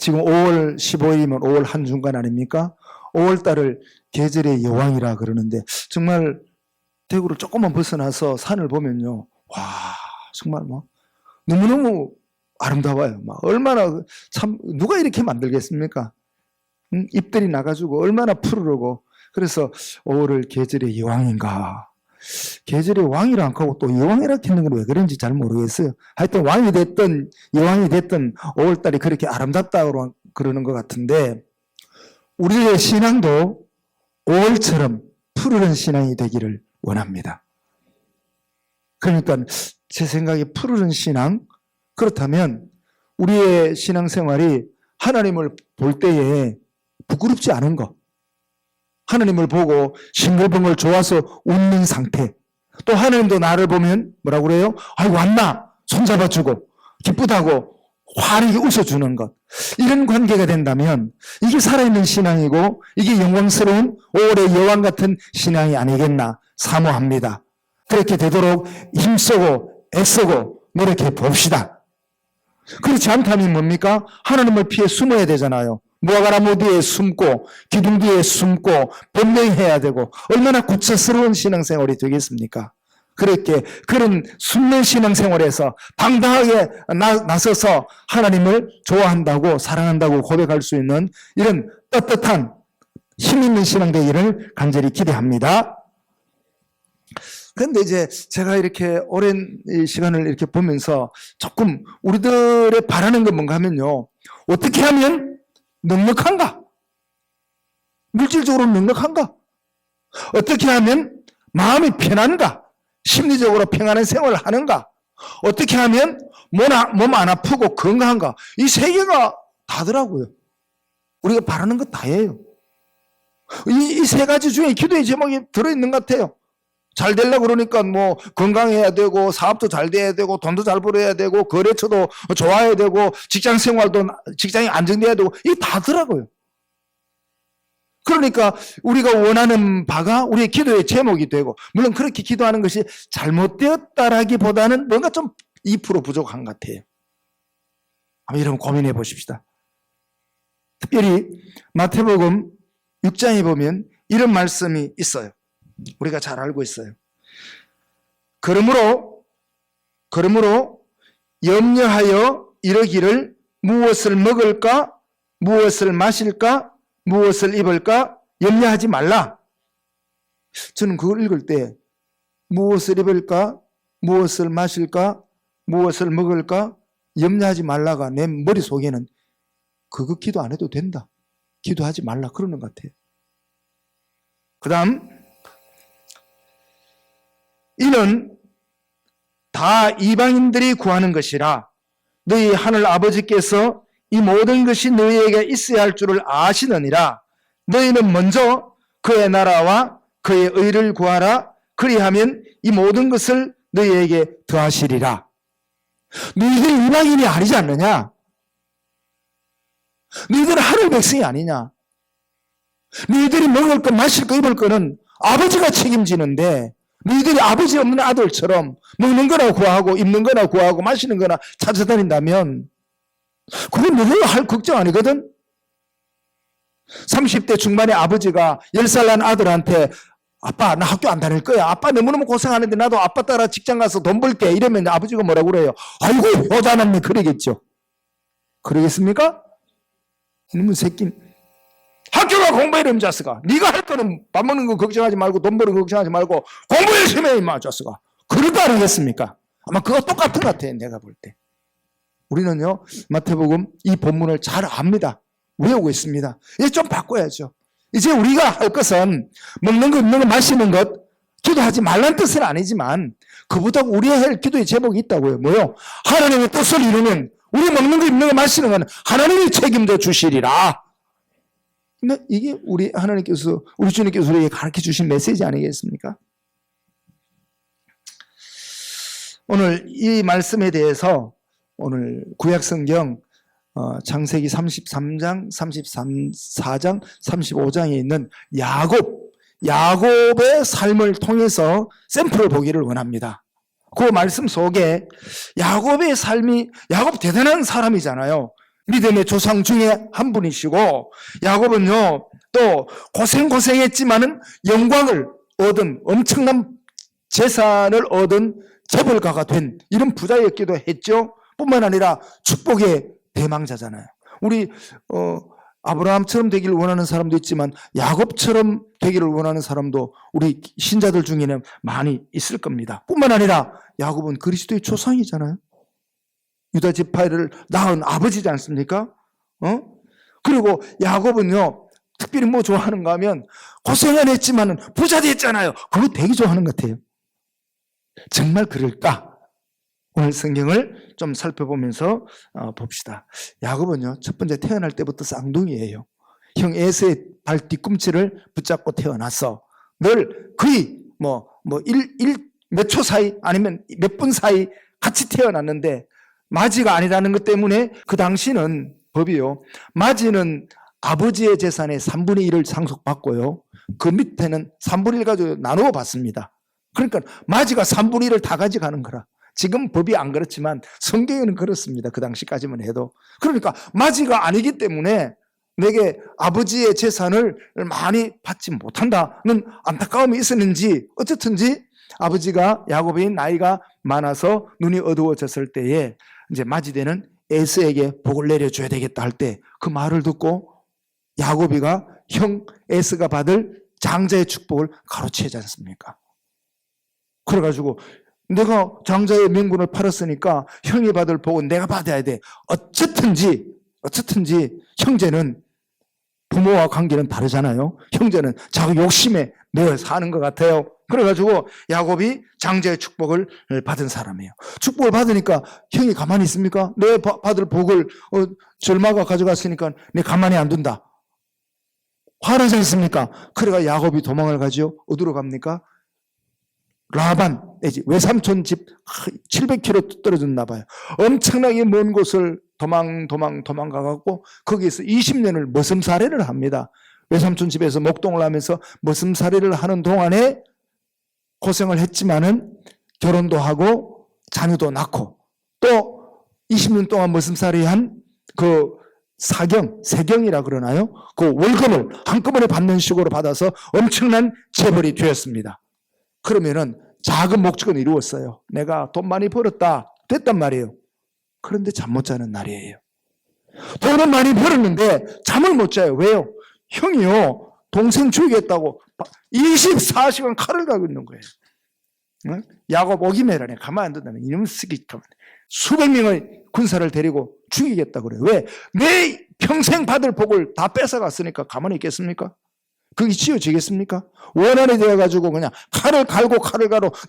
지금 5월 15일이면 5월 한중간 아닙니까? 5월 달을 계절의 여왕이라 그러는데 정말 대구를 조금만 벗어나서 산을 보면요. 와, 정말 뭐 너무너무 아름다워요. 막 얼마나 참 누가 이렇게 만들겠습니까? 잎들이 나가지고 얼마나 푸르르고 그래서 5월을 계절의 여왕인가. 계절의 왕이라 안 하고 또 여왕이라 했는 건 왜 그런지 잘 모르겠어요. 하여튼 왕이 됐든 여왕이 됐든 5월달이 그렇게 아름답다고 그러는 것 같은데 우리의 신앙도 5월처럼 푸르른 신앙이 되기를 원합니다. 그러니까 제 생각에 푸르른 신앙, 그렇다면 우리의 신앙생활이 하나님을 볼 때에 부끄럽지 않은 것, 하나님을 보고 싱글벙글 좋아서 웃는 상태, 또 하나님도 나를 보면 뭐라고 그래요? 아이고 왔나? 손잡아주고 기쁘다고 환하게 웃어주는 것, 이런 관계가 된다면 이게 살아있는 신앙이고 이게 영광스러운 5월의 여왕 같은 신앙이 아니겠나 사모합니다. 그렇게 되도록 힘쓰고 애쓰고 노력해 봅시다. 그렇지 않다면 뭡니까? 하나님을 피해 숨어야 되잖아요. 무화과나무 뒤에 숨고 기둥 뒤에 숨고 변명해야 되고 얼마나 구차스러운 신앙생활이 되겠습니까? 그렇게 그런 숨는 신앙생활에서 당당하게 나서서 하나님을 좋아한다고 사랑한다고 고백할 수 있는 이런 떳떳한 힘 있는 신앙 되기를 간절히 기대합니다. 그런데 이제 제가 이렇게 오랜 시간을 이렇게 보면서 조금 우리들의 바라는 건 뭔가 하면요. 어떻게 하면 넉넉한가? 물질적으로 넉넉한가? 어떻게 하면 마음이 편한가? 심리적으로 평안한 생활을 하는가? 어떻게 하면 몸 안 아프고 건강한가? 이 세 개가 다더라고요. 우리가 바라는 것 다예요. 이 세 가지 중에 기도의 제목이 들어있는 것 같아요. 잘 되려고 그러니까 뭐 건강해야 되고 사업도 잘 돼야 되고 돈도 잘 벌어야 되고 거래처도 좋아야 되고 직장 생활도 직장이 안정돼야 되고 이게 다더라고요. 그러니까 우리가 원하는 바가 우리의 기도의 제목이 되고 물론 그렇게 기도하는 것이 잘못되었다라기보다는 뭔가 좀 2% 부족한 것 같아요. 한번 이런 고민해 보십시다. 특별히 마태복음 6장에 보면 이런 말씀이 있어요. 우리가 잘 알고 있어요. 그러므로 염려하여 이르기를 무엇을 먹을까, 무엇을 마실까, 무엇을 입을까 염려하지 말라. 저는 그걸 읽을 때 무엇을 입을까, 무엇을 마실까, 무엇을 먹을까 염려하지 말라가 내 머릿속에는 그거 기도 안 해도 된다, 기도하지 말라 그러는 것 같아요. 그 다음 이는 다 이방인들이 구하는 것이라 너희 하늘 아버지께서 이 모든 것이 너희에게 있어야 할 줄을 아시느니라. 너희는 먼저 그의 나라와 그의 의를 구하라. 그리하면 이 모든 것을 너희에게 더하시리라. 너희들이 이방인이 아니지 않느냐? 너희들은 하늘 백성이 아니냐? 너희들이 먹을 것, 마실 것, 입을 거는 아버지가 책임지는데 너희들이 아버지 없는 아들처럼 먹는 거나 구하고 입는 거나 구하고 마시는 거나 찾아다닌다면 그건 너희가 할 걱정 아니거든. 30대 중반의 아버지가 10살 난 아들한테 아빠 나 학교 안 다닐 거야, 아빠 너무너무 고생하는데 나도 아빠 따라 직장 가서 돈 벌게 이러면 아버지가 뭐라고 그래요? 아이고 효자남네 그러겠죠. 그러겠습니까? 이놈의 새끼 학교가 공부해 이놈 자식아. 네가 할 거는 밥 먹는 거 걱정하지 말고 돈 버는 거 걱정하지 말고 공부 열심히 해 임마 자식아. 그럴까 안 하겠습니까? 아마 그거 똑같은 것 같아요. 내가 볼 때. 우리는요 마태복음 이 본문을 잘 압니다. 외우고 있습니다. 이제 좀 바꿔야죠. 이제 우리가 할 것은 먹는 거 입는 거 마시는 것 기도하지 말라는 뜻은 아니지만 그보다 우리가 할 기도의 제목이 있다고요. 뭐요? 하나님의 뜻을 이루면 우리 먹는 거 입는 거 마시는 건 하나님이 책임져 주시리라. 근데 이게 우리 하나님께서 우리 주님께서 우리에게 가르쳐 주신 메시지 아니겠습니까? 오늘 이 말씀에 대해서 오늘 구약성경 창세기 33장, 34장, 35장에 있는 야곱의 삶을 통해서 샘플을 보기를 원합니다. 그 말씀 속에 야곱의 삶이, 야곱 대단한 사람이잖아요. 믿음의 조상 중에 한 분이시고, 야곱은요 또 고생했지만은 영광을 얻은, 엄청난 재산을 얻은 재벌가가 된 이런 부자였기도 했죠. 뿐만 아니라 축복의 대망자잖아요. 우리 아브라함처럼 되기를 원하는 사람도 있지만 야곱처럼 되기를 원하는 사람도 우리 신자들 중에는 많이 있을 겁니다. 뿐만 아니라 야곱은 그리스도의 조상이잖아요. 유다 지파를 낳은 아버지지 않습니까? 그리고 야곱은요 특별히 뭐 좋아하는가 하면, 고생은 했지만 부자 됐잖아요. 그거 되게 좋아하는 것 같아요. 정말 그럴까? 오늘 성경을 좀 살펴보면서 봅시다. 야곱은요 첫 번째 태어날 때부터 쌍둥이예요. 형 에서의 발 뒤꿈치를 붙잡고 태어나서 늘 거의 몇 초 사이 아니면 몇 분 사이 같이 태어났는데, 맞이가 아니라는 것 때문에 그 당시는 법이요, 맞이는 아버지의 재산의 3분의 1을 상속받고요, 그 밑에는 3분의 1 가지고 나누어 받습니다. 그러니까 맞이가 3분의 1을 다 가져가는 거라. 지금 법이 안 그렇지만 성경에는 그렇습니다. 그 당시까지만 해도. 그러니까 맞이가 아니기 때문에 내게 아버지의 재산을 많이 받지 못한다는 안타까움이 있었는지, 어쨌든지 아버지가, 야곱이 나이가 많아서 눈이 어두워졌을 때에 이제 맞이되는 에서에게 복을 내려줘야 되겠다 할 때 그 말을 듣고 야곱이가 형 에서가 받을 장자의 축복을 가로채지 않습니까? 그래가지고 내가 장자의 명분을 팔았으니까 형이 받을 복은 내가 받아야 돼. 어쨌든지 형제는 부모와 관계는 다르잖아요. 형제는 자기 욕심에 매여 사는 것 같아요. 그래가지고 야곱이 장자의 축복을 받은 사람이에요. 축복을 받으니까 형이 가만히 있습니까? 내 받을 복을 절마가 가져갔으니까 내 가만히 안 둔다. 화나지 않습니까? 그래가 야곱이 도망을 가죠. 어디로 갑니까? 라반, 외삼촌 집 700km 떨어졌나 봐요. 엄청나게 먼 곳을 도망가갖고 거기에서 20년을 머슴살이를 합니다. 외삼촌 집에서 목동을 하면서 머슴살이를 하는 동안에 고생을 했지만은 결혼도 하고 자녀도 낳고, 또 20년 동안 머슴살이한 그 세경이라 그러나요? 그 월급을 한꺼번에 받는 식으로 받아서 엄청난 재벌이 되었습니다. 그러면은 작은 목적은 이루었어요. 내가 돈 많이 벌었다, 됐단 말이에요. 그런데 잠 못 자는 날이에요. 돈은 많이 벌었는데 잠을 못 자요. 왜요? 형이요 동생 죽이겠다고 24시간 칼을 갈고 있는 거예요. 응? 야곱 오기메라네. 가만 안 둔다면 이놈 쓰기 수백 명의 군사를 데리고 죽이겠다 그래요. 왜? 내 평생 받을 복을 다 뺏어갔으니까 가만히 있겠습니까? 그게 지어지겠습니까? 원한이 되어가지고 그냥 칼을 갈고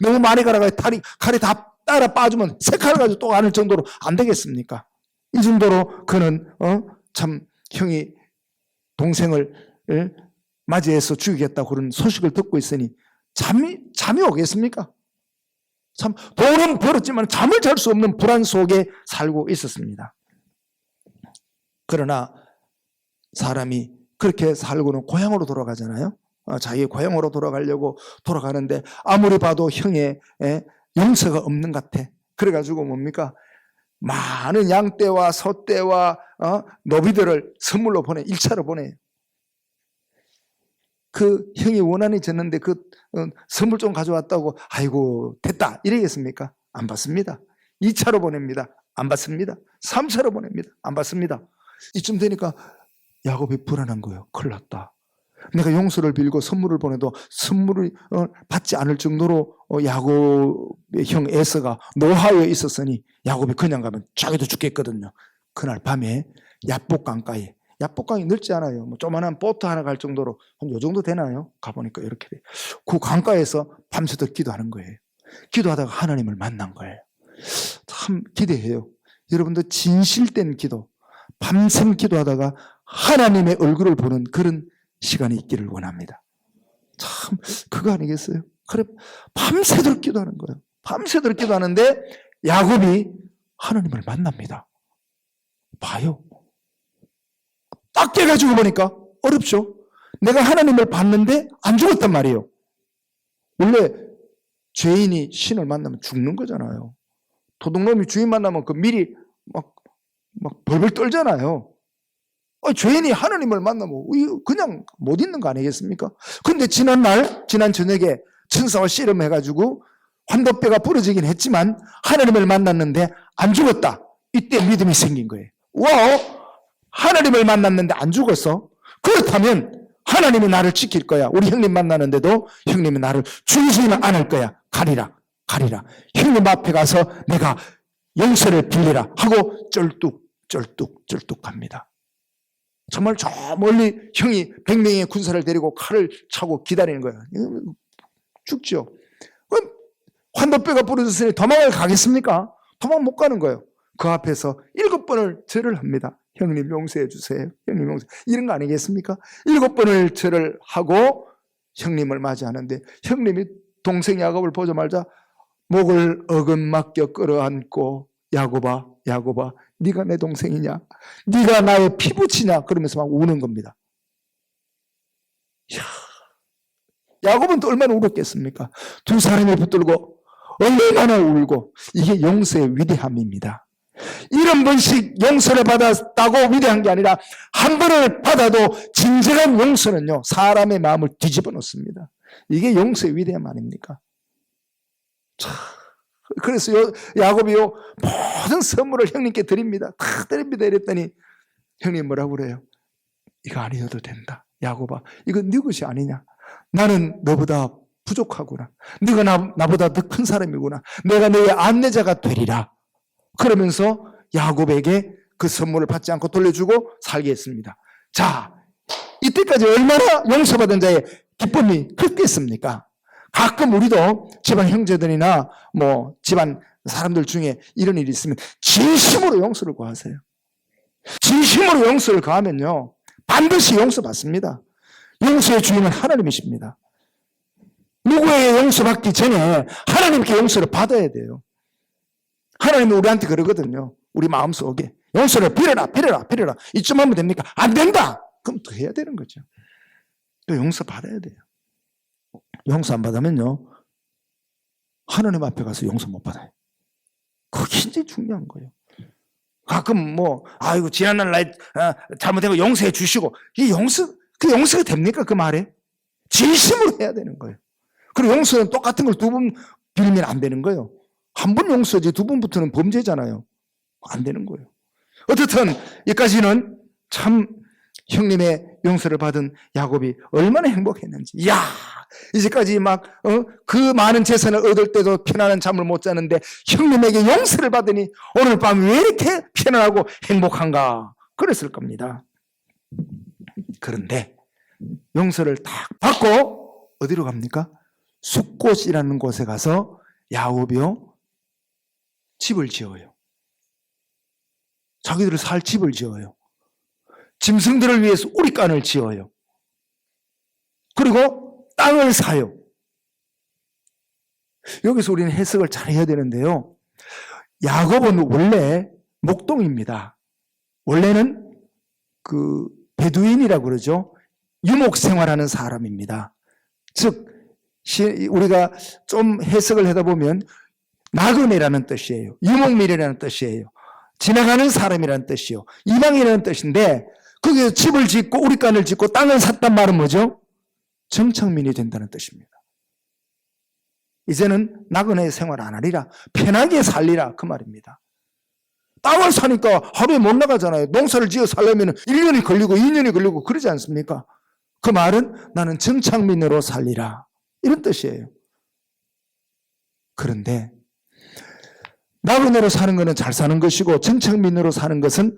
너무 많이 갈아가지고 칼이 다 따라 빠지면 새 칼을 가지고 또 안을 정도로 안 되겠습니까? 이 정도로 그는 참 형이 동생을 맞이해서 죽이겠다고 그런 소식을 듣고 있으니 잠이 오겠습니까? 참 돈은 벌었지만 잠을 잘 수 없는 불안 속에 살고 있었습니다. 그러나 사람이 그렇게 살고는 고향으로 돌아가잖아요. 자기 고향으로 돌아가려고 돌아가는데 아무리 봐도 형의 용서가 없는 것 같아. 그래가지고 뭡니까? 많은 양떼와 소떼와 노비들을 선물로 1차로 보내요. 그 형이 원한이 졌는데 그 선물 좀 가져왔다고 아이고 됐다 이러겠습니까? 안 받습니다. 2차로 보냅니다. 안 받습니다. 3차로 보냅니다. 안 받습니다. 이쯤 되니까 야곱이 불안한 거예요. 큰일 났다. 내가 용서를 빌고 선물을 보내도 선물을 받지 않을 정도로 야곱의 형 에서가 노하여 있었으니 야곱이 그냥 가면 자기도 죽겠거든요. 그날 밤에 야복강가에, 야복강이 넓지 않아요. 뭐 조만한 보트 하나 갈 정도로 한 요 정도 되나요? 가보니까 이렇게 돼. 그 강가에서 밤새도록 기도하는 거예요. 기도하다가 하나님을 만난 거예요. 참 기대해요. 여러분들 진실된 기도, 밤샘 기도하다가 하나님의 얼굴을 보는 그런 시간이 있기를 원합니다. 참 그거 아니겠어요? 그래 밤새도록 기도하는 거예요. 밤새도록 기도하는데 야곱이 하나님을 만납니다. 봐요. 딱 깨가지고 보니까 어렵죠. 내가 하나님을 봤는데 안 죽었단 말이에요. 원래 죄인이 신을 만나면 죽는 거잖아요. 도둑놈이 주인 만나면 그 미리 막 벌벌 떨잖아요. 죄인이 하나님을 만나면 그냥 못 있는 거 아니겠습니까? 근데 지난 저녁에 천사와 씨름해가지고 환도뼈가 부러지긴 했지만 하나님을 만났는데 안 죽었다. 이때 믿음이 생긴 거예요. 와우! 하나님을 만났는데 안 죽었어? 그렇다면 하나님이 나를 지킬 거야. 우리 형님 만나는데도 형님이 나를 죽이지는 않을 거야. 가리라. 형님 앞에 가서 내가 용서를 빌리라 하고 쩔뚝 갑니다. 정말 저 멀리 형이 100명의 군사를 데리고 칼을 차고 기다리는 거예요. 죽죠. 환도뼈가 부러졌으니 도망을 가겠습니까? 도망 못 가는 거예요. 그 앞에서 7번을 절을 합니다. 형님 용서해 주세요. 형님 용서. 이런 거 아니겠습니까? 7번을 절을 하고 형님을 맞이하는데 형님이 동생 야곱을 보자마자 목을 어긋맞겨 끌어안고 야곱아 네가 내 동생이냐? 네가 나의 피부치냐? 그러면서 막 우는 겁니다. 이야, 야곱은 또 얼마나 울었겠습니까? 두 사람이 붙들고 얼마나 울고. 이게 용서의 위대함입니다. 70번씩 용서를 받았다고 위대한 게 아니라 한 번을 받아도 진정한 용서는요 사람의 마음을 뒤집어 놓습니다. 이게 용서의 위대함 아닙니까? 그래서 야곱이요 모든 선물을 형님께 드립니다. 다 드립니다. 이랬더니 형님 뭐라고 그래요? 이거 아니어도 된다. 야곱아, 이거 네 것이 아니냐? 나는 너보다 부족하구나. 네가 나보다 더 큰 사람이구나. 내가 너의 안내자가 되리라. 그러면서 야곱에게 그 선물을 받지 않고 돌려주고 살게 했습니다. 자, 이때까지 얼마나 용서받은 자의 기쁨이 크겠습니까? 가끔 우리도 집안 형제들이나 집안 사람들 중에 이런 일이 있으면 진심으로 용서를 구하세요. 진심으로 용서를 구하면요 반드시 용서받습니다. 용서의 주인은 하나님이십니다. 누구에게 용서받기 전에 하나님께 용서를 받아야 돼요. 하나님이 우리한테 그러거든요. 우리 마음속에 용서를 빌어라. 이쯤 하면 됩니까? 안 된다. 그럼 더 해야 되는 거죠. 또 용서 받아야 돼요. 용서 안 받으면요 하나님 앞에 가서 용서 못 받아요. 그게 굉장히 중요한 거예요. 가끔 아이고 지난날 나 잘못된 거 용서해 주시고 이 용서가 됩니까? 그 말에 진심으로 해야 되는 거예요. 그리고 용서는 똑같은 걸 2번 빌면 안 되는 거예요. 한 번 용서지 2번부터는 범죄잖아요. 안 되는 거예요. 어쨌든 여기까지는 참 형님의 용서를 받은 야곱이 얼마나 행복했는지. 이야, 이제까지 그 많은 재산을 얻을 때도 편안한 잠을 못 자는데 형님에게 용서를 받으니 오늘 밤 왜 이렇게 편안하고 행복한가 그랬을 겁니다. 그런데 용서를 딱 받고 어디로 갑니까? 숫곳이라는 곳에 가서 야곱이요 집을 지어요. 자기들을 살 집을 지어요. 짐승들을 위해서 우리간을 지어요. 그리고 땅을 사요. 여기서 우리는 해석을 잘 해야 되는데요. 야곱은 원래 목동입니다. 원래는 그 베두인이라고 그러죠. 유목 생활하는 사람입니다. 즉 우리가 좀 해석을 하다 보면 나그네라는 뜻이에요. 유목민이라는 뜻이에요. 지나가는 사람이라는 뜻이요. 이방인이라는 뜻인데 거기에 집을 짓고 우리간을 짓고 땅을 샀단 말은 뭐죠? 정착민이 된다는 뜻입니다. 이제는 나그네 생활 안 하리라. 편하게 살리라 그 말입니다. 땅을 사니까 하루에 못 나가잖아요. 농사를 지어 살려면 1년이 걸리고 2년이 걸리고 그러지 않습니까? 그 말은 나는 정착민으로 살리라 이런 뜻이에요. 그런데 나그네로 사는 것은 잘 사는 것이고 정착민으로 사는 것은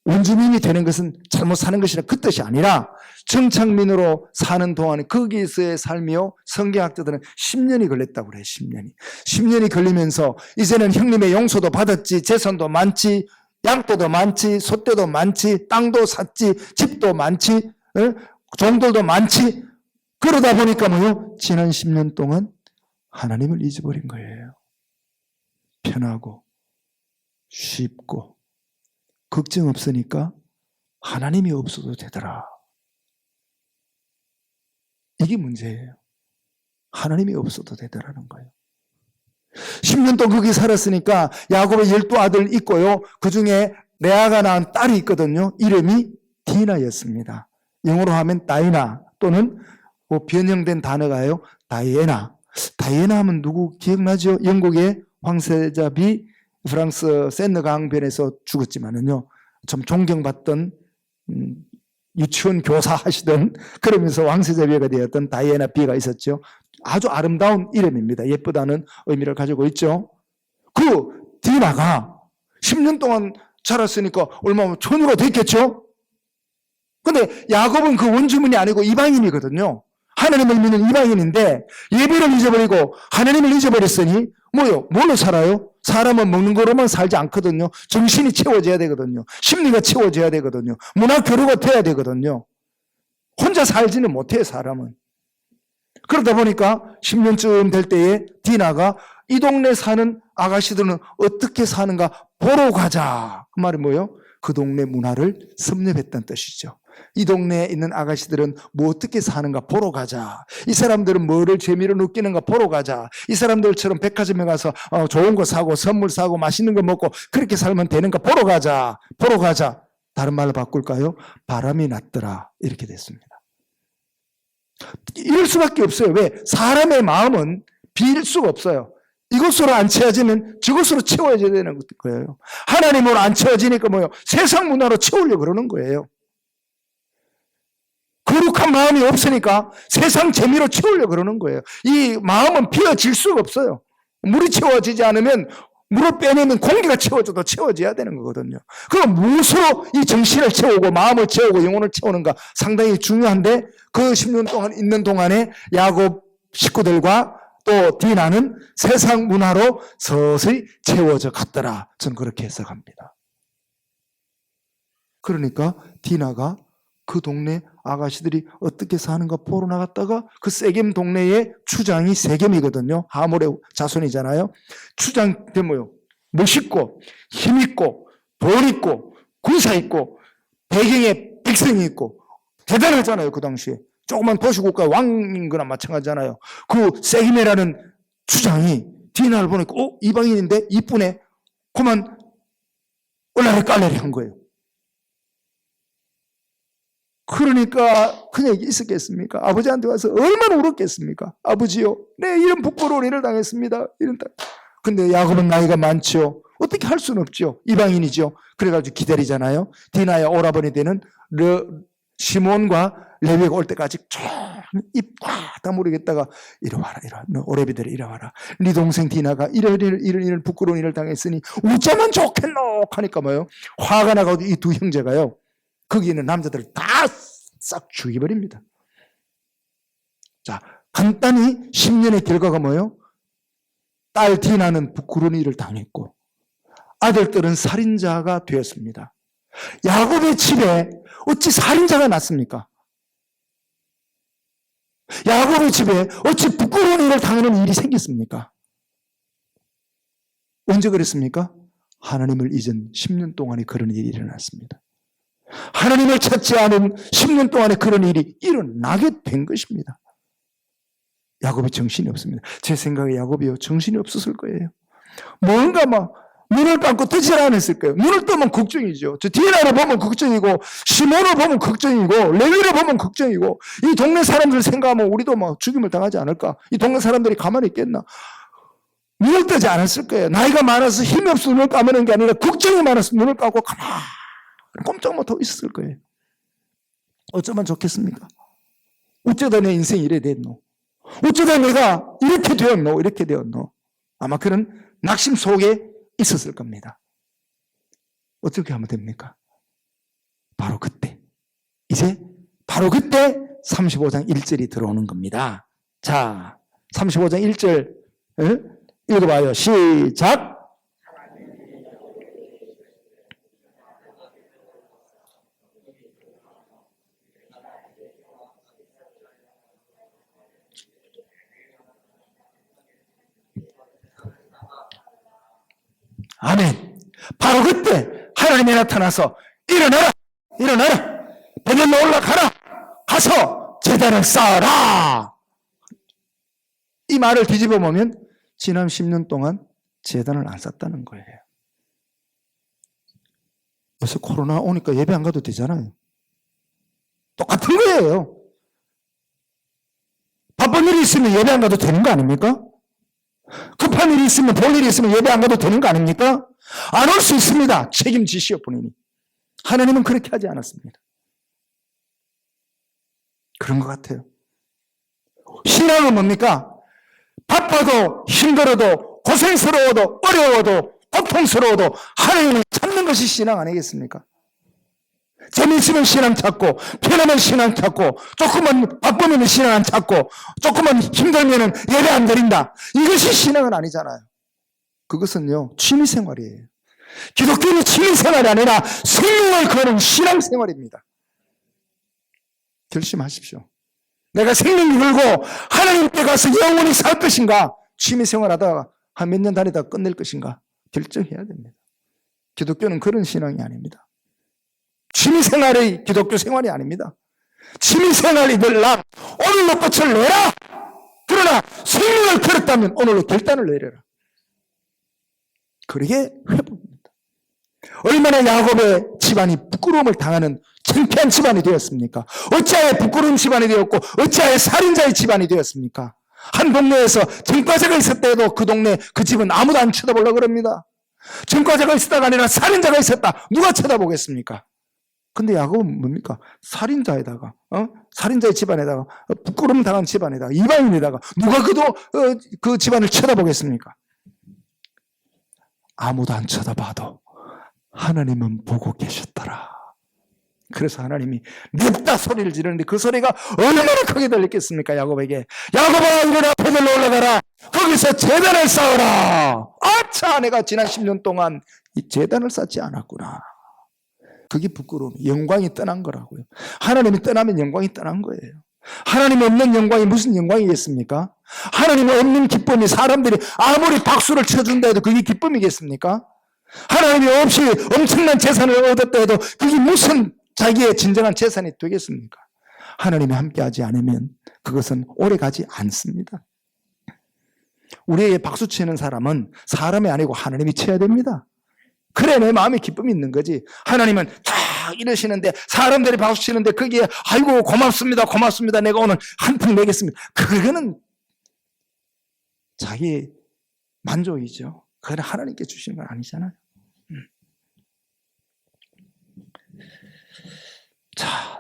원주민이 되는 것은 잘못 사는 것이라 그 뜻이 아니라 정착민으로 사는 동안 거기서의 삶이요 성경학자들은 10년이 걸렸다고 그래요. 10년이 걸리면서 이제는 형님의 용서도 받았지, 재산도 많지, 양떼도 많지, 소떼도 많지, 땅도 샀지, 집도 많지, 종들도 많지. 그러다 보니까 지난 10년 동안 하나님을 잊어버린 거예요. 편하고 쉽고 걱정 없으니까 하나님이 없어도 되더라. 이게 문제예요. 하나님이 없어도 되더라는 거예요. 10년 동안 거기 살았으니까 야곱의 12아들 있고요. 그 중에 레아가 낳은 딸이 있거든요. 이름이 디나였습니다. 영어로 하면 다이나 또는 변형된 단어가요. 다이애나. 다이애나 하면 누구 기억나죠? 영국의 황세자비 프랑스 세느 강변에서 죽었지만은요. 참 존경받던 유치원 교사 하시던 그러면서 왕세자비가 되었던 다이애나 비가 있었죠. 아주 아름다운 이름입니다. 예쁘다는 의미를 가지고 있죠. 그 디나가 10년 동안 자랐으니까 얼마나 처녀가 됐겠죠? 근데 야곱은 그 원주민이 아니고 이방인이거든요. 하나님을 믿는 이방인인데 예배를 잊어버리고 하나님을 잊어버렸으니 뭐요? 뭘로 살아요? 사람은 먹는 거로만 살지 않거든요. 정신이 채워져야 되거든요. 심리가 채워져야 되거든요. 문화 교류가 돼야 되거든요. 혼자 살지는 못해요, 사람은. 그러다 보니까 10년쯤 될 때에 디나가 이 동네 사는 아가씨들은 어떻게 사는가 보러 가자. 그 말이 뭐예요? 그 동네 문화를 섭렵했다는 뜻이죠. 이 동네에 있는 아가씨들은 뭐 어떻게 사는가 보러 가자. 이 사람들은 뭐를 재미로 느끼는가 보러 가자. 이 사람들처럼 백화점에 가서 좋은 거 사고 선물 사고 맛있는 거 먹고 그렇게 살면 되는가 보러 가자. 보러 가자. 다른 말로 바꿀까요? 바람이 났더라. 이렇게 됐습니다. 이럴 수밖에 없어요. 왜? 사람의 마음은 비일 수가 없어요. 이것으로 안 채워지면 저것으로 채워져야 되는 거예요. 하나님으로 안 채워지니까 뭐예요? 세상 문화로 채우려고 그러는 거예요. 거룩한 마음이 없으니까 세상 재미로 채우려고 그러는 거예요. 이 마음은 비어질 수가 없어요. 물이 채워지지 않으면 물을 빼내면 공기가 채워져도 채워져야 되는 거거든요. 그럼 무엇으로 이 정신을 채우고 마음을 채우고 영혼을 채우는가 상당히 중요한데 그 10년 동안 있는 동안에 야곱 식구들과 또 디나는 세상 문화로 서서히 채워져 갔더라. 저는 그렇게 해석합니다. 그러니까 디나가 그 동네 아가씨들이 어떻게 사는가 보러 나갔다가 그 세겜 동네의 추장이 세겜이거든요. 하몰의 자손이잖아요. 추장 때 뭐요? 멋있고 힘있고 돈 있고 군사 있고 배경에 백성이 있고 대단하잖아요. 그 당시에. 조그만 도시국가 왕인 거나 마찬가지잖아요. 그 세겜이라는 추장이 디나를 보니까 이방인인데 이쁘네. 그만 올라리 깔래리 한 거예요. 그러니까 그냥 있었겠습니까? 아버지한테 와서 얼마나 울었겠습니까? 아버지요, 네, 이런 부끄러운 일을 당했습니다. 근데 야곱은 나이가 많죠. 어떻게 할 수는 없죠. 이방인이죠. 그래가지고 기다리잖아요. 디나의 오라버니 되는 시몬과 레위가 올 때까지 입꽉 다물겠다가 이리 와라, 이리 와라. 너 오레비들이 이리 와라. 네 동생 디나가 이런 부끄러운 일을 당했으니 웃자면 좋겠노 하니까 뭐요? 화가 나가지고 이 두 형제가요. 거기 있는 남자들을 다 싹 죽여버립니다. 자, 간단히 10년의 결과가 뭐예요? 딸 디나는 부끄러운 일을 당했고 아들들은 살인자가 되었습니다. 야곱의 집에 어찌 살인자가 났습니까? 야곱의 집에 어찌 부끄러운 일을 당하는 일이 생겼습니까? 언제 그랬습니까? 하나님을 잊은 10년 동안에 그런 일이 일어났습니다. 하나님을 찾지 않은 10년 동안에 그런 일이 일어나게 된 것입니다. 야곱이 정신이 없습니다. 제 생각에 야곱이요, 정신이 없었을 거예요. 뭔가 막 눈을 감고 뜨지 않았을 거예요. 눈을 뜨면 걱정이죠. 저 디나를 보면 걱정이고 시몬을 보면 걱정이고 레위를 보면 걱정이고 이 동네 사람들 생각하면 우리도 막 죽임을 당하지 않을까? 이 동네 사람들이 가만히 있겠나? 눈을 뜨지 않았을 거예요. 나이가 많아서 힘이 없어 눈을 감는 게 아니라 걱정이 많아서 눈을 감고 가만히 꼼짝 못하고 있었을 거예요. 어쩌면 좋겠습니까? 어쩌다 내 인생이 이래 됐노? 어쩌다 내가 이렇게 되었노? 이렇게 되었노? 아마 그런 낙심 속에 있었을 겁니다. 어떻게 하면 됩니까? 바로 그때, 이제 바로 그때 35장 1절이 들어오는 겁니다. 자, 35장 1절 읽어봐요. 시작! 아멘. 바로 그때 하나님이 나타나서 일어나라, 일어나라, 베들로 올라가라, 가서 제단을 쌓아라. 이 말을 뒤집어 보면 지난 10년 동안 제단을 안 쌓았다는 거예요. 요새 코로나 오니까 예배 안 가도 되잖아요. 똑같은 거예요. 바쁜 일이 있으면 예배 안 가도 되는 거 아닙니까? 급한 일이 있으면, 볼 일이 있으면 예배 안 가도 되는 거 아닙니까? 안 올 수 있습니다. 책임지시오, 본인이. 하나님은 그렇게 하지 않았습니다. 그런 것 같아요. 신앙은 뭡니까? 바빠도 힘들어도 고생스러워도 어려워도 고통스러워도 하나님을 찾는 것이 신앙 아니겠습니까? 재미있으면 신앙 찾고, 편하면 신앙 찾고, 조금만 바쁘면 신앙 안 찾고, 조금만 힘들면 예배 안 드린다. 이것이 신앙은 아니잖아요. 그것은요, 취미생활이에요. 기독교는 취미생활이 아니라 생명을 거는 신앙생활입니다. 결심하십시오. 내가 생명 걸고 하나님께 가서 영원히 살 것인가, 취미생활 하다가 한 몇 년 다니다가 끝낼 것인가 결정해야 됩니다. 기독교는 그런 신앙이 아닙니다. 취미생활이 기독교 생활이 아닙니다. 취미생활이 늘라 오늘로 끝을 내라. 그러나 생명을 걸었다면 오늘로 결단을 내려라. 그러게 회복입니다. 얼마나 야곱의 집안이 부끄러움을 당하는 창피한 집안이 되었습니까? 어찌하여 부끄러운 집안이 되었고 어찌하여 살인자의 집안이 되었습니까? 한 동네에서 전과자가 있었다 해도 그 동네 그 집은 아무도 안 쳐다보려고 그럽니다. 전과자가 있었다가 아니라 살인자가 있었다. 누가 쳐다보겠습니까? 근데 야곱은 뭡니까? 살인자에다가 살인자의 집안에다가 부끄러움 당한 집안에다가 이방인에다가 누가 그 집안을 쳐다보겠습니까? 아무도 안 쳐다봐도 하나님은 보고 계셨더라. 그래서 하나님이 냅다 소리를 지르는데 그 소리가 얼마나 크게 들렸겠습니까? 야곱에게. 야곱아, 일어나 베들로 올라가라. 거기서 제단을 쌓아라. 아차, 내가 지난 10년 동안 이 제단을 쌓지 않았구나. 그게 부끄러움, 영광이 떠난 거라고요. 하나님이 떠나면 영광이 떠난 거예요. 하나님 없는 영광이 무슨 영광이겠습니까? 하나님 없는 기쁨이 사람들이 아무리 박수를 쳐준다 해도 그게 기쁨이겠습니까? 하나님이 없이 엄청난 재산을 얻었다 해도 그게 무슨 자기의 진정한 재산이 되겠습니까? 하나님이 함께하지 않으면 그것은 오래가지 않습니다. 우리에게 박수 치는 사람은 사람이 아니고 하나님이 쳐야 됩니다. 그래 내 마음에 기쁨이 있는 거지. 하나님은 딱 이러시는데 사람들이 박수 치는데 거기에 아이고 고맙습니다 고맙습니다 내가 오늘 한 푼 내겠습니다. 그거는 자기 만족이죠. 그건 하나님께 주시는 건 아니잖아요. 자,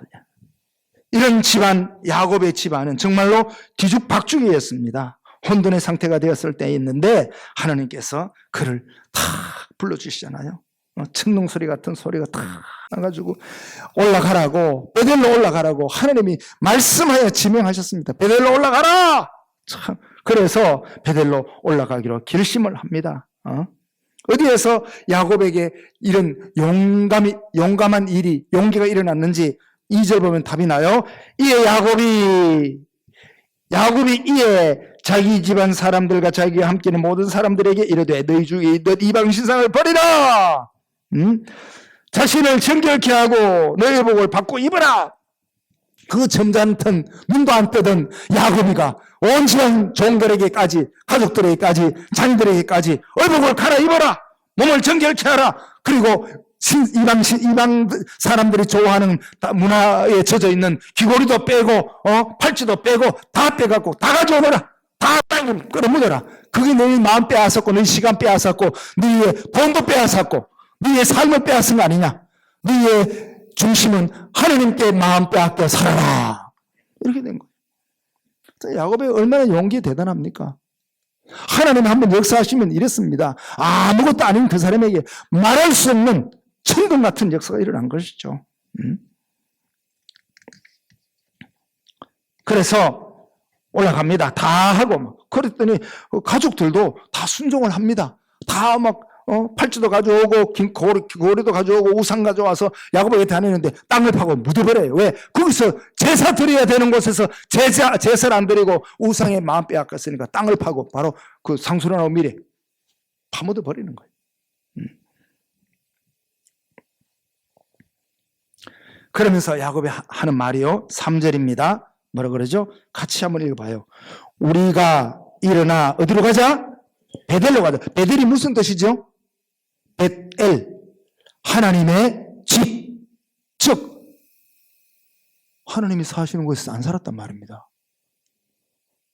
이런 집안, 야곱의 집안은 정말로 뒤죽박죽이었습니다. 혼돈의 상태가 되었을 때 있는데 하나님께서 그를 탁 불러주시잖아요. 청농소리 같은 소리가 탁 나가지고 올라가라고, 베델로 올라가라고 하나님이 말씀하여 지명하셨습니다. 베델로 올라가라! 참, 그래서 베델로 올라가기로 결심을 합니다. 어디에서 야곱에게 이런 용감한 일이, 용기가 일어났는지 2절 보면 답이 나요. 이에 야곱이 이에 자기 집안 사람들과 자기와 함께는 모든 사람들에게 이르되 너희 중에 있는 이방 신상을 버리라. 자신을 정결케 하고 너희 복을 받고 입어라. 그 점잖던 눈도 안 뜨던 야곱이가 온 집안 종들에게까지, 가족들에게까지, 자녀들에게까지 의복을 갈아입어라. 몸을 정결케 하라. 그리고 이방 사람들이 좋아하는 문화에 젖어 있는 귀고리도 빼고 팔찌도 빼고 다 빼갖고 다 가져오너라. 다 땅에 끌어묻어라. 그게 너희 마음 빼앗았고 너희 시간 빼앗았고 너희의 돈도 빼앗았고 너희의 삶을 빼앗은 거 아니냐. 너희의 중심은 하나님께 마음 빼앗겨 살아라. 이렇게 된 거예요. 야곱이 얼마나 용기 대단합니까? 하나님 한번 역사하시면 이랬습니다. 아무것도 아닌 그 사람에게 말할 수 없는 천둥 같은 역사가 일어난 것이죠. 그래서 올라갑니다. 다 하고 그랬더니 가족들도 다 순종을 합니다. 다 막 팔찌도 가져오고 고리도 가져오고 우상 가져와서 야곱에게 다니는데 땅을 파고 묻어버려요. 왜? 거기서 제사 드려야 되는 곳에서 제사를 안 드리고 우상의 마음 빼앗겼으니까 땅을 파고 바로 그 상수라나무 미래 파묻어 버리는 거예요. 그러면서 야곱이 하는 말이요. 3절입니다. 뭐라 그러죠? 같이 한번 읽어봐요. 우리가 일어나 어디로 가자? 베델로 가자. 베델이 무슨 뜻이죠? 벳엘, 하나님의 하나님이 사시는 곳에서 안 살았단 말입니다.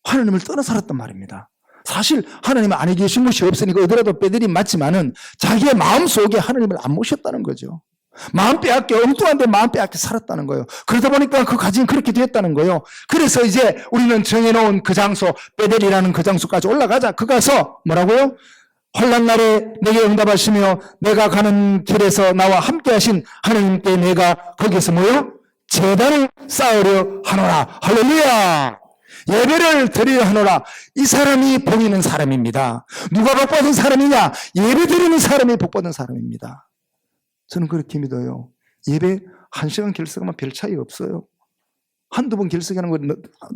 하나님을 떠나 살았단 말입니다. 사실 하나님 안에 계신 곳이 없으니까 어디라도 빼들이 맞지만은 자기의 마음속에 하나님을 안 모셨다는 거죠. 마음 빼앗겨, 엉뚱한 데 마음 빼앗겨 살았다는 거예요. 그러다 보니까 그 가정이 그렇게 됐다는 거예요. 그래서 이제 우리는 정해놓은 그 장소, 베델이라는 그 장소까지 올라가자. 그 가서 뭐라고요? 환난 날에 내게 응답하시며 내가 가는 길에서 나와 함께 하신 하나님께 내가 거기서 뭐요? 제단을 쌓으려 하노라. 할렐루야! 예배를 드리려 하노라. 이 사람이 복 있는 사람입니다. 누가 복 받은 사람이냐? 예배 드리는 사람이 복 받은 사람입니다. 저는 그렇게 믿어요. 예배 1시간 결석하면 별 차이 없어요. 한두 번 결석하는 거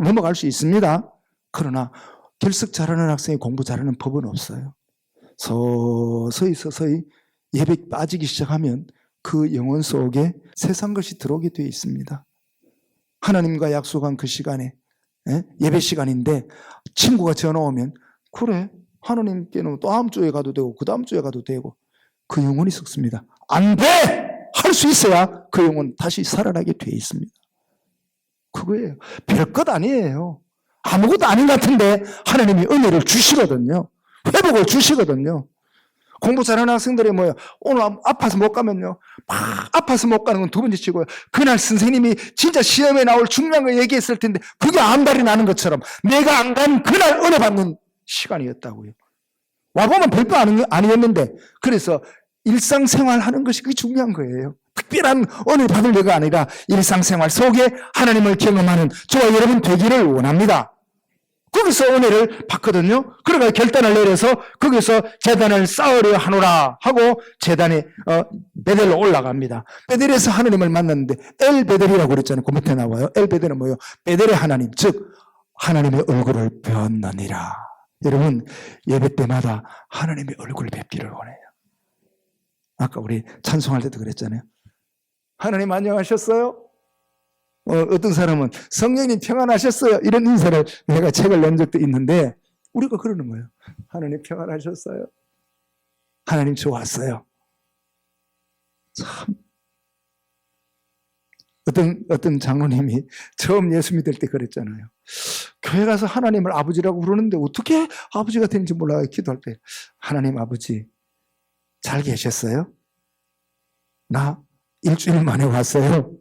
넘어갈 수 있습니다. 그러나 결석 잘하는 학생이 공부 잘하는 법은 없어요. 서서히 예배 빠지기 시작하면 그 영혼 속에 세상 것이 들어오게 되어 있습니다. 하나님과 약속한 그 시간에 예배 시간인데 친구가 전화 오면 그래 하나님께는 또 다음 주에 가도 되고 그 다음 주에 가도 되고 그 영혼이 썩습니다. 안 돼! 할 수 있어야 그 영혼 다시 살아나게 되어 있습니다. 그거예요. 별것 아니에요. 아무것도 아닌 것 같은데 하나님이 은혜를 주시거든요. 회복을 주시거든요. 공부 잘하는 학생들이 뭐예요? 오늘 아파서 못 가면요. 막 아파서 못 가는 건 두 번째 치고요. 그날 선생님이 진짜 시험에 나올 중요한 거 얘기했을 텐데 그게 암달이 나는 것처럼 내가 안 간 그날 은혜 받는 시간이었다고요. 와보면 별거 아니었는데 그래서 일상생활 하는 것이 그게 중요한 거예요. 특별한 은혜 받으려고 아니라 일상생활 속에 하나님을 경험하는 저와 여러분 되기를 원합니다. 거기서 은혜를 받거든요. 그러니까 결단을 내려서 거기서 제단을 쌓으려 하노라 하고 제단에 베델로 올라갑니다. 베델에서 하나님을 만났는데 엘베델이라고 그랬잖아요. 그 밑에 나와요. 엘베델은 뭐예요? 베델의 하나님, 즉 하나님의 얼굴을 뵙느니라. 여러분 예배 때마다 하나님의 얼굴을 뵙기를 원해요. 아까 우리 찬송할 때도 그랬잖아요. 하나님 안녕하셨어요? 어떤 사람은 성령님 평안하셨어요? 이런 인사를 내가 책을 낸 적도 있는데 우리가 그러는 거예요. 하나님 평안하셨어요? 하나님 좋았어요? 참 어떤 장로님이 처음 예수 믿을 때 그랬잖아요. 교회 가서 하나님을 아버지라고 부르는데 어떻게 아버지가 되는지 몰라요. 기도할 때 하나님 아버지 잘 계셨어요? 나 일주일 만에 왔어요.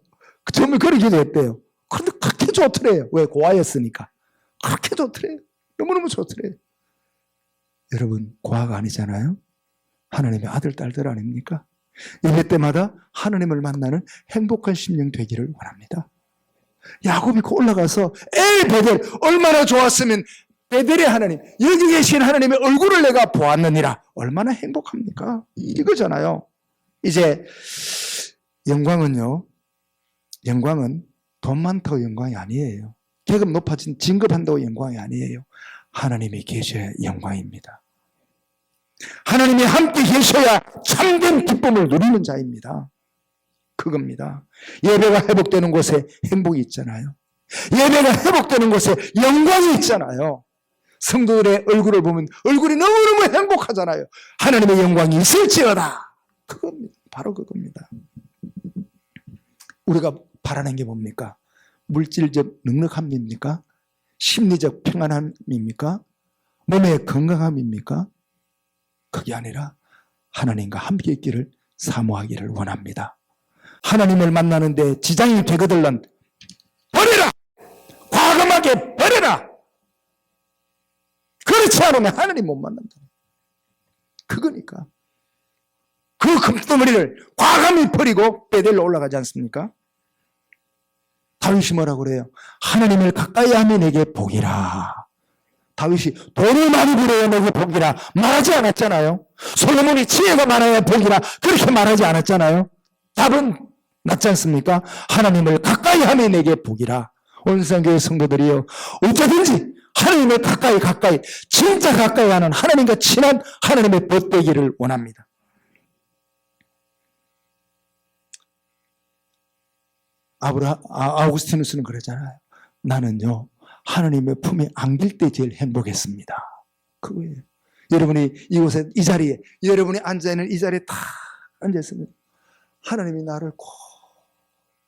처음에 그렇게 기도했대요. 그런데 그렇게 좋더래요. 왜? 고아였으니까. 그렇게 좋더래요. 너무너무 좋더래요. 여러분 고아가 아니잖아요. 하나님의 아들 딸들 아닙니까? 예배 때마다 하나님을 만나는 행복한 심령 되기를 원합니다. 야곱이 올라가서 에이 베델 얼마나 좋았으면 베델의 하나님 여기 계신 하나님의 얼굴을 내가 보았느니라. 얼마나 행복합니까? 이거잖아요. 이제 영광은 돈 많다고 영광이 아니에요. 계급 높아진 진급한다고 영광이 아니에요. 하나님이 계셔야 영광입니다. 하나님이 함께 계셔야 참된 기쁨을 누리는 자입니다. 그겁니다. 예배가 회복되는 곳에 행복이 있잖아요. 예배가 회복되는 곳에 영광이 있잖아요. 성도들의 얼굴을 보면 얼굴이 너무너무 행복하잖아요. 하나님의 영광이 있을지어다. 그겁니다. 바로 그겁니다. 우리가 바라는 게 뭡니까? 물질적 넉넉함입니까? 심리적 평안함입니까? 몸의 건강함입니까? 그게 아니라 하나님과 함께 있기를 사모하기를 원합니다. 하나님을 만나는데 지장이 되거들는 버려라! 과감하게 버려라! 그렇지 않으면 하나님 못 만난다. 그거니까. 그 금덩어리를 과감히 버리고 베델로 올라가지 않습니까? 다윗이 뭐라고 그래요? 하나님을 가까이 하면 내게 복이라. 다윗이 돈을 많이 벌어야 내게 복이라 말하지 않았잖아요. 솔로몬이 지혜가 많아야 복이라 그렇게 말하지 않았잖아요. 답은 맞지 않습니까? 하나님을 가까이 하면 내게 복이라. 온상교회 성도들이요, 어쩌든지 하나님을 가까이 진짜 가까이 하는 하나님과 친한 하나님의 법 되기를 원합니다. 아우구스티누스는 그러잖아요. 나는요 하나님의 품에 안길 때 제일 행복했습니다. 그거예요. 여러분이 이곳에 이 자리에 여러분이 앉아있는 이 자리에 다 앉아있으면 하나님이 나를 꼭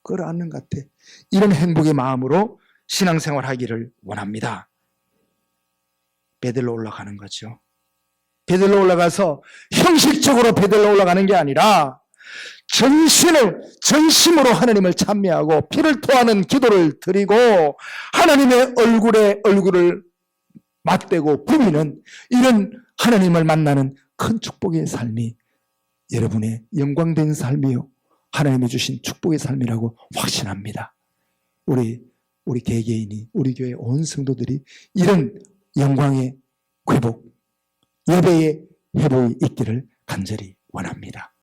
끌어안는 것 같아. 이런 행복의 마음으로 신앙생활 하기를 원합니다. 베들로 올라가는 거죠. 베들로 올라가서 형식적으로 베들로 올라가는 게 아니라 전심으로 하나님을 찬미하고 피를 토하는 기도를 드리고 하나님의 얼굴에 얼굴을 맞대고 부비는 이런 하나님을 만나는 큰 축복의 삶이 여러분의 영광된 삶이요, 하나님이 주신 축복의 삶이라고 확신합니다. 우리 개개인이, 우리 교회 온 성도들이 이런 영광의 회복, 예배의 회복이 있기를 간절히 원합니다.